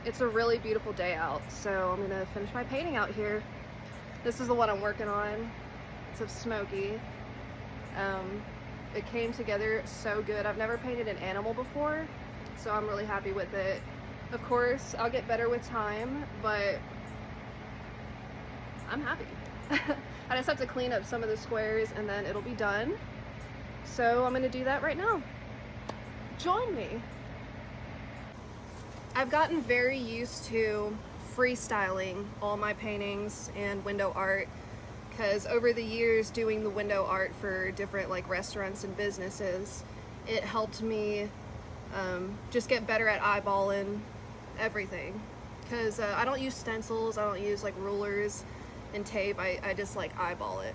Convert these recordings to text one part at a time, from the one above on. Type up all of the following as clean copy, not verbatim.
It's a really beautiful day out, so I'm gonna finish my painting out here. This is the one I'm working on. It's of Smokey. It came together so good. I've never painted an animal before, so I'm really happy with it. Of course, I'll get better with time, but I'm happy. I just have to clean up some of the squares and then it'll be done. So I'm gonna do that right now. Join me. I've gotten very used to freestyling all my paintings and window art because over the years doing the window art for different like restaurants and businesses, it helped me just get better at eyeballing everything. Because I don't use stencils, I don't use like rulers and tape, I just like eyeball it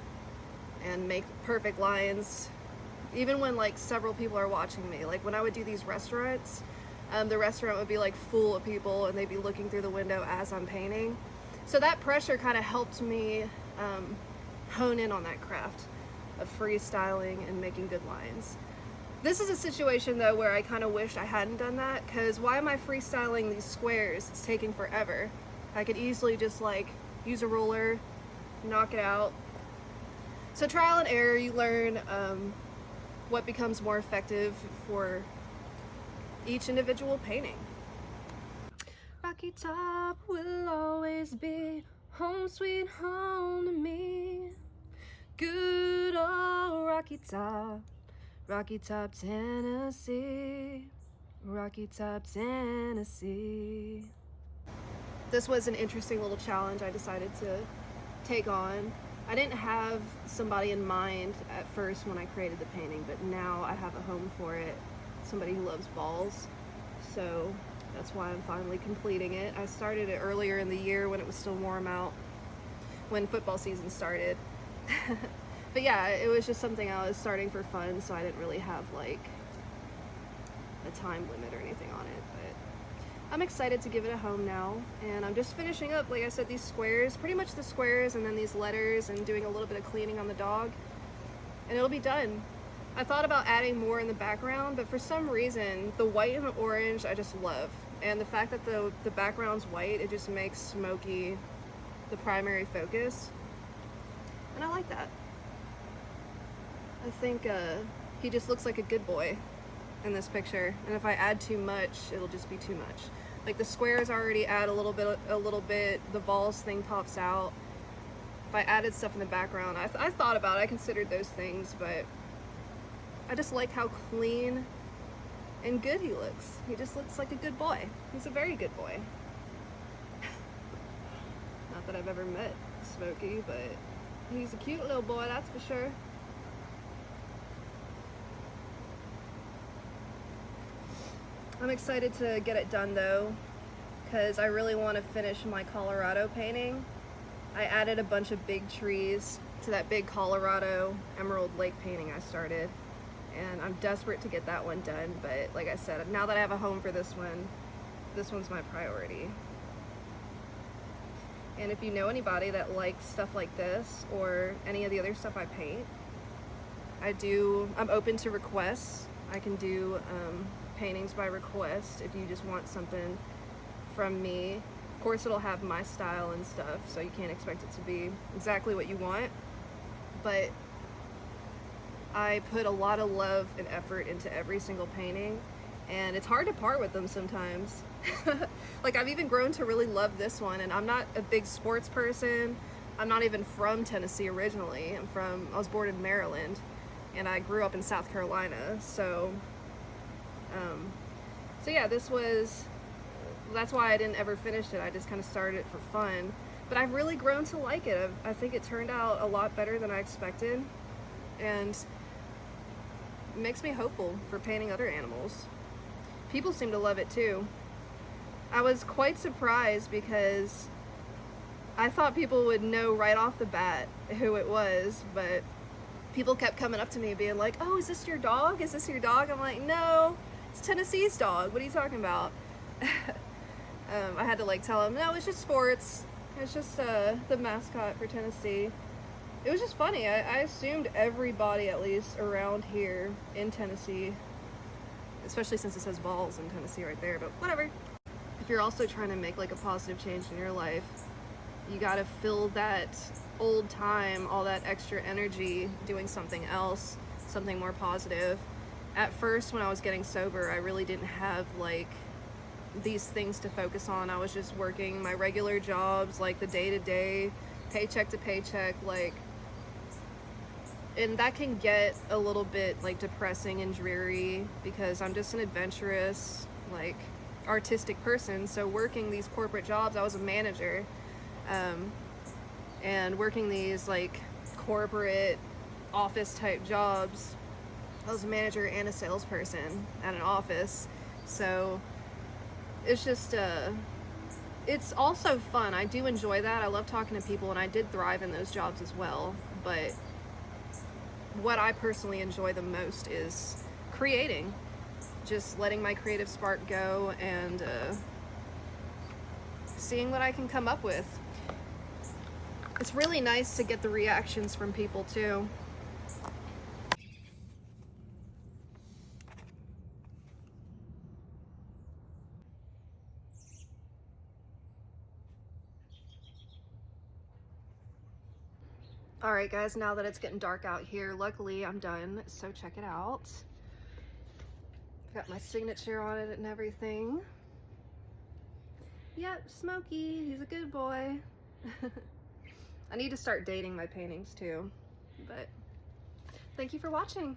and make perfect lines. Even when like several people are watching me, like when I would do these restaurants, the restaurant would be like full of people and they'd be looking through the window as I'm painting. So that pressure kind of helped me hone in on that craft of freestyling and making good lines. This is a situation though where I kind of wish I hadn't done that, because why am I freestyling these squares? It's taking forever. I could easily just like use a ruler, knock it out. So trial and error, you learn what becomes more effective for each individual painting. Rocky Top will always be home sweet home to me. Good old Rocky Top, Tennessee, Rocky Top, Tennessee. This was an interesting little challenge I decided to take on. I didn't have somebody in mind at first when I created the painting, but now I have a home for it. Somebody who loves balls, so that's why I'm finally completing it. I started it earlier in the year when it was still warm out, when football season started. But yeah, it was just something I was starting for fun, so I didn't really have like a time limit or anything on it, but I'm excited to give it a home now. And I'm just finishing up, like I said, these squares, pretty much the squares, and then these letters, and doing a little bit of cleaning on the dog, and it'll be done. I thought about adding more in the background, but for some reason, the white and the orange I just love. And the fact that the background's white, it just makes Smokey the primary focus. And I like that. I think he just looks like a good boy in this picture. And if I add too much, it'll just be too much. Like the squares already add a little bit, the balls thing pops out. If I added stuff in the background, I thought about it, I considered those things, but I just like how clean and good he looks. He just looks like a good boy. He's a very good boy. Not that I've ever met Smokey, but he's a cute little boy, that's for sure. I'm excited to get it done though, because I really want to finish my Colorado painting. I added a bunch of big trees to that big Colorado Emerald Lake painting I started, and I'm desperate to get that one done. But like I said, now that I have a home for this one's my priority. And if you know anybody that likes stuff like this or any of the other stuff I paint, I'm open to requests. I can do paintings by request if you just want something from me. Of course, it'll have my style and stuff, so you can't expect it to be exactly what you want, but I put a lot of love and effort into every single painting, and it's hard to part with them sometimes. Like I've even grown to really love this one, and I'm not a big sports person. I'm not even from Tennessee originally. I was born in Maryland, and I grew up in South Carolina, so yeah, that's why I didn't ever finish it. I just kind of started it for fun, but I've really grown to like it. I think it turned out a lot better than I expected, and it makes me hopeful for painting other animals. People seem to love it too. I was quite surprised because I thought people would know right off the bat who it was, but people kept coming up to me being like, "Oh, is this your dog? Is this your dog?" I'm like, "No, it's Tennessee's dog. What are you talking about?" I had to like tell them, "No, it's just sports. It's just the mascot for Tennessee." It was just funny. I assumed everybody, at least around here in Tennessee, especially since it says balls in Tennessee right there, but whatever. if you're also trying to make like a positive change in your life, you got to fill that old time, all that extra energy doing something else, something more positive. At first, when I was getting sober, I really didn't have like these things to focus on. I was just working my regular jobs, like the day-to-day, paycheck to paycheck, like, and that can get a little bit like depressing and dreary because I'm just an adventurous, like, artistic person. So working these corporate jobs, I was a manager, and working these like corporate office type jobs, I was a manager and a salesperson at an office. So it's just it's also fun. I do enjoy that. I love talking to people, and I did thrive in those jobs as well. But what I personally enjoy the most is creating, just letting my creative spark go and seeing what I can come up with. It's really nice to get the reactions from people too. Alright guys, now that it's getting dark out here, luckily I'm done, so check it out. Got my signature on it and everything. Yep, Smokey, he's a good boy. I need to start dating my paintings too, but thank you for watching.